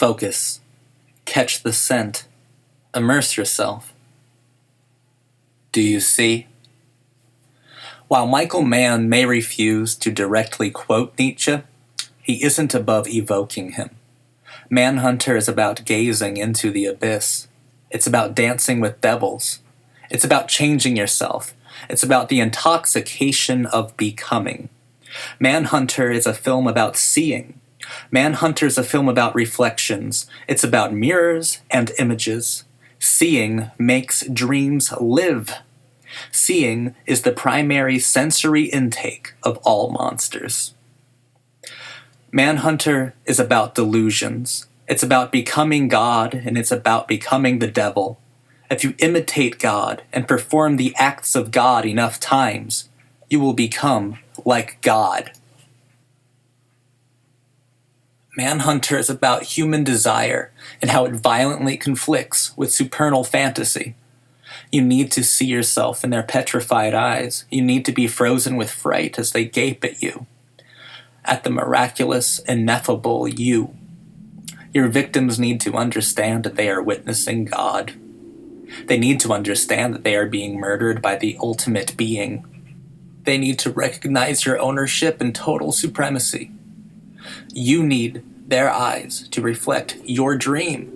Focus. Catch the scent. Immerse yourself. Do you see? While Michael Mann may refuse to directly quote Nietzsche, he isn't above evoking him. Manhunter is about gazing into the abyss. It's about dancing with devils. It's about changing yourself. It's about the intoxication of becoming. Manhunter is a film about seeing. Manhunter is a film about reflections. It's about mirrors and images. Seeing makes dreams live. Seeing is the primary sensory intake of all monsters. Manhunter is about delusions. It's about becoming God, and it's about becoming the devil. If you imitate God and perform the acts of God enough times, you will become like God. Manhunter is about human desire and how it violently conflicts with supernal fantasy. You need to see yourself in their petrified eyes. You need to be frozen with fright as they gape at you, at the miraculous, ineffable you. Your victims need to understand that they are witnessing God. They need to understand that they are being murdered by the ultimate being. They need to recognize your ownership and total supremacy. You need their eyes to reflect your dream.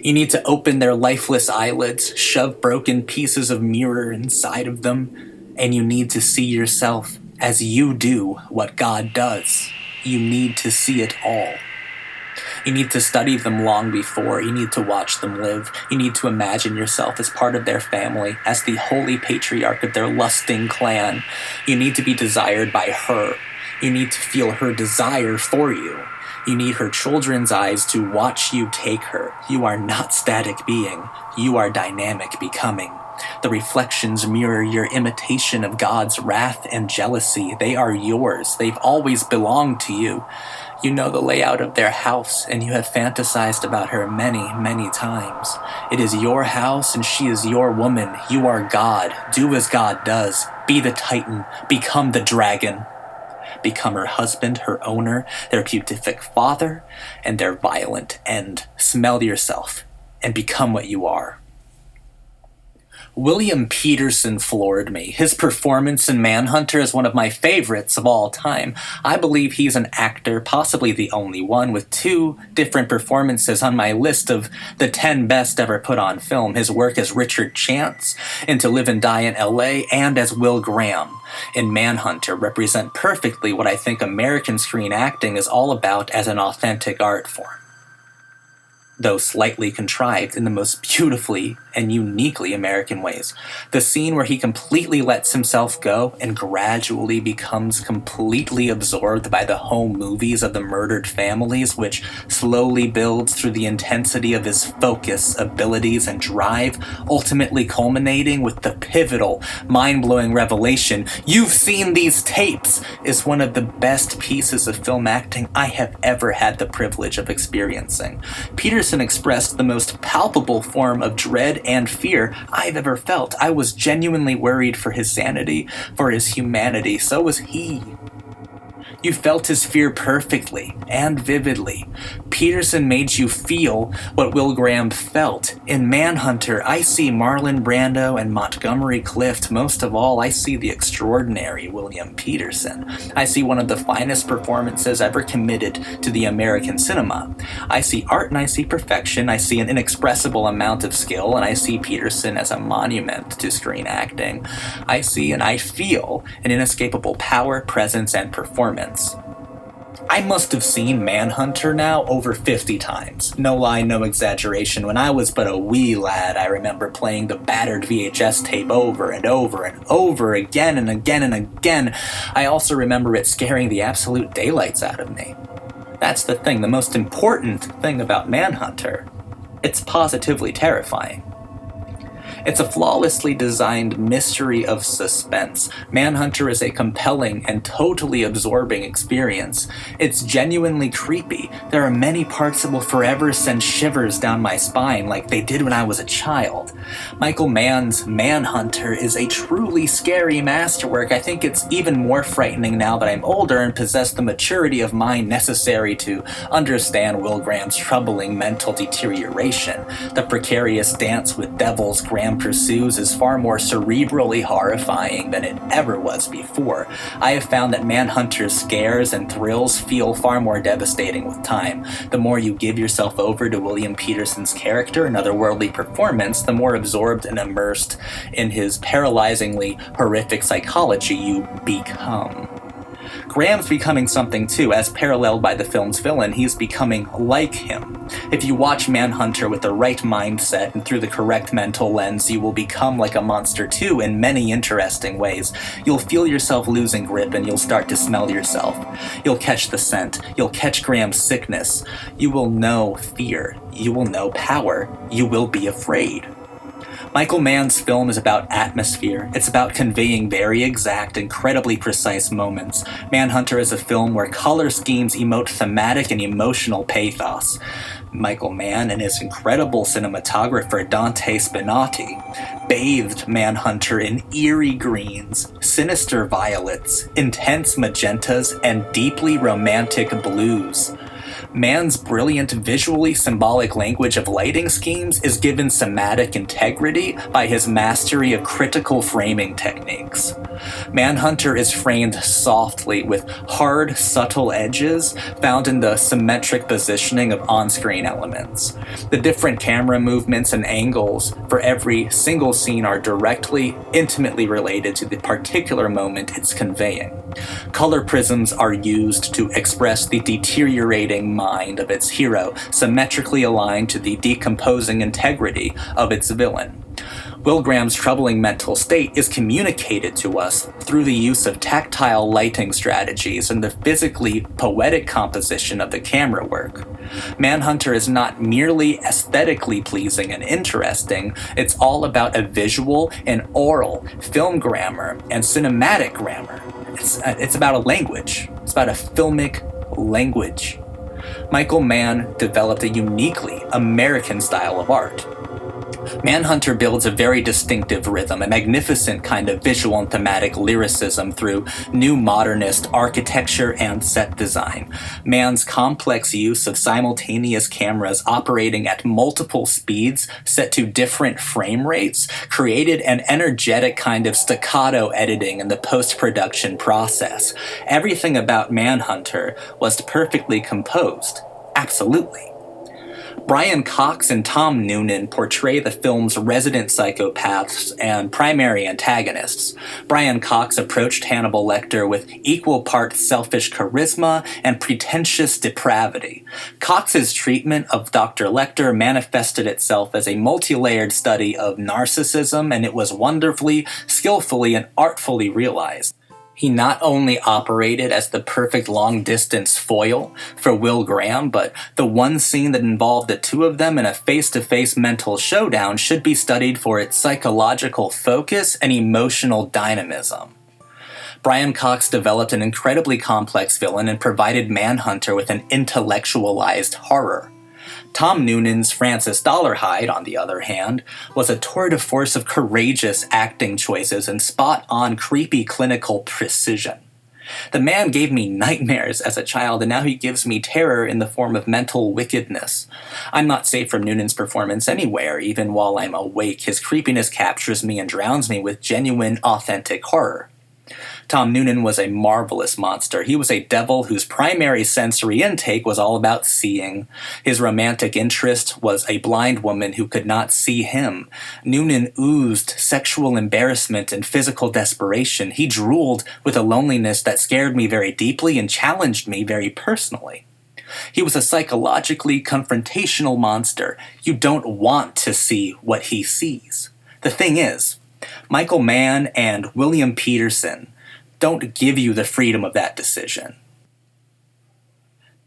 You need to open their lifeless eyelids, shove broken pieces of mirror inside of them, and you need to see yourself as you do what God does. You need to see it all. You need to study them long before. You need to watch them live. You need to imagine yourself as part of their family, as the holy patriarch of their lusting clan. You need to be desired by her. You need to feel her desire for you. You need her children's eyes to watch you take her. You are not static being. You are dynamic becoming. The reflections mirror your imitation of God's wrath and jealousy. They are yours. They've always belonged to you. You know the layout of their house, and you have fantasized about her many, many times. It is your house, and she is your woman. You are God. Do as God does. Be the Titan. Become the dragon. Become her husband, her owner, their beatific father, and their violent end. Smell yourself, and become what you are. William Petersen floored me. His performance in Manhunter is one of my favorites of all time. I believe he's an actor, possibly the only one, with 2 different performances on my list of the 10 best ever put on film. His work as Richard Chance in To Live and Die in L.A. and as Will Graham in Manhunter represent perfectly what I think American screen acting is all about as an authentic art form, though slightly contrived in the most beautifully and uniquely American ways. The scene where he completely lets himself go and gradually becomes completely absorbed by the home movies of the murdered families, which slowly builds through the intensity of his focus, abilities, and drive, ultimately culminating with the pivotal, mind-blowing revelation, "You've seen these tapes," is one of the best pieces of film acting I have ever had the privilege of experiencing. Petersen expressed the most palpable form of dread and fear I've ever felt. I was genuinely worried for his sanity, for his humanity. So was he. You felt his fear perfectly and vividly. Petersen made you feel what Will Graham felt. In Manhunter, I see Marlon Brando and Montgomery Clift. Most of all, I see the extraordinary William Petersen. I see one of the finest performances ever committed to the American cinema. I see art and I see perfection. I see an inexpressible amount of skill, and I see Petersen as a monument to screen acting. I see and I feel an inescapable power, presence, and performance. I must have seen Manhunter now over 50 times. No lie, no exaggeration. When I was but a wee lad, I remember playing the battered VHS tape over and over and over again and again and again. I also remember it scaring the absolute daylights out of me. That's the thing, the most important thing about Manhunter. It's positively terrifying. It's a flawlessly designed mystery of suspense. Manhunter is a compelling and totally absorbing experience. It's genuinely creepy. There are many parts that will forever send shivers down my spine like they did when I was a child. Michael Mann's Manhunter is a truly scary masterwork. I think it's even more frightening now that I'm older and possess the maturity of mind necessary to understand Will Graham's troubling mental deterioration. The precarious dance with devils Graham pursues is far more cerebrally horrifying than it ever was before. I have found that Manhunter's scares and thrills feel far more devastating with time. The more you give yourself over to William Peterson's character and Otherworldly Performance, the more absorbed and immersed in his paralyzingly horrific psychology you become. Graham's becoming something too, as paralleled by the film's villain. He's becoming like him. If you watch Manhunter with the right mindset and through the correct mental lens, you will become like a monster too in many interesting ways. You'll feel yourself losing grip and you'll start to smell yourself. You'll catch the scent. You'll catch Graham's sickness. You will know fear. You will know power. You will be afraid. Michael Mann's film is about atmosphere. It's about conveying very exact, incredibly precise moments. Manhunter is a film where color schemes emote thematic and emotional pathos. Michael Mann and his incredible cinematographer Dante Spinotti bathed Manhunter in eerie greens, sinister violets, intense magentas, and deeply romantic blues. Mann's brilliant visually symbolic language of lighting schemes is given somatic integrity by his mastery of critical framing techniques. Manhunter is framed softly with hard, subtle edges found in the symmetric positioning of on-screen elements. The different camera movements and angles for every single scene are directly, intimately related to the particular moment it's conveying. Color prisms are used to express the deteriorating mind of its hero, symmetrically aligned to the decomposing integrity of its villain. Will Graham's troubling mental state is communicated to us through the use of tactile lighting strategies and the physically poetic composition of the camera work. Manhunter is not merely aesthetically pleasing and interesting, it's all about a visual and oral film grammar and cinematic grammar. It's about a language. It's about a filmic language. Michael Mann developed a uniquely American style of art. Manhunter builds a very distinctive rhythm, a magnificent kind of visual and thematic lyricism through new modernist architecture and set design. Mann's complex use of simultaneous cameras operating at multiple speeds set to different frame rates created an energetic kind of staccato editing in the post-production process. Everything about Manhunter was perfectly composed. Absolutely. Brian Cox and Tom Noonan portray the film's resident psychopaths and primary antagonists. Brian Cox approached Hannibal Lecter with equal parts selfish charisma and pretentious depravity. Cox's treatment of Dr. Lecter manifested itself as a multi-layered study of narcissism, and it was wonderfully, skillfully, and artfully realized. He not only operated as the perfect long-distance foil for Will Graham, but the one scene that involved the two of them in a face-to-face mental showdown should be studied for its psychological focus and emotional dynamism. Brian Cox developed an incredibly complex villain and provided Manhunter with an intellectualized horror. Tom Noonan's Francis Dollarhide, on the other hand, was a tour de force of courageous acting choices and spot-on creepy clinical precision. The man gave me nightmares as a child, and now he gives me terror in the form of mental wickedness. I'm not safe from Noonan's performance anywhere. Even while I'm awake, his creepiness captures me and drowns me with genuine, authentic horror. Tom Noonan was a marvelous monster. He was a devil whose primary sensory intake was all about seeing. His romantic interest was a blind woman who could not see him. Noonan oozed sexual embarrassment and physical desperation. He drooled with a loneliness that scared me very deeply and challenged me very personally. He was a psychologically confrontational monster. You don't want to see what he sees. The thing is, Michael Mann and William Peterson don't give you the freedom of that decision.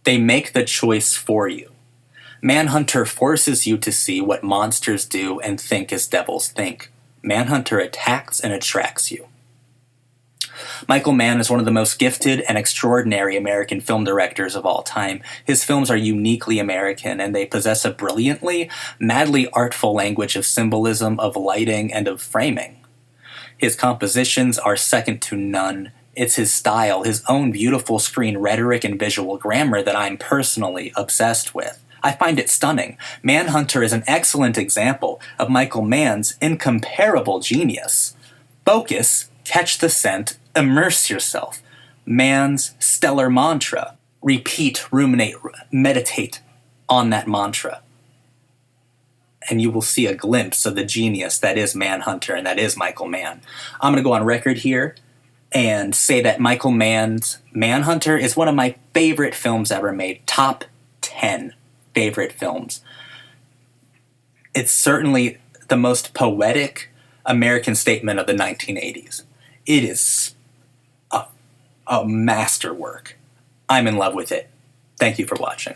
They make the choice for you. Manhunter forces you to see what monsters do and think as devils think. Manhunter attacks and attracts you. Michael Mann is one of the most gifted and extraordinary American film directors of all time. His films are uniquely American, and they possess a brilliantly, madly artful language of symbolism, of lighting, and of framing. His compositions are second to none. It's his style, his own beautiful screen rhetoric and visual grammar that I'm personally obsessed with. I find it stunning. Manhunter is an excellent example of Michael Mann's incomparable genius. Focus, catch the scent, immerse yourself. Mann's stellar mantra. Repeat, ruminate, meditate on that mantra. And you will see a glimpse of the genius that is Manhunter and that is Michael Mann. I'm going to go on record here and say that Michael Mann's Manhunter is one of my favorite films ever made. Top 10 favorite films. It's certainly the most poetic American statement of the 1980s. It is a masterwork. I'm in love with it. Thank you for watching.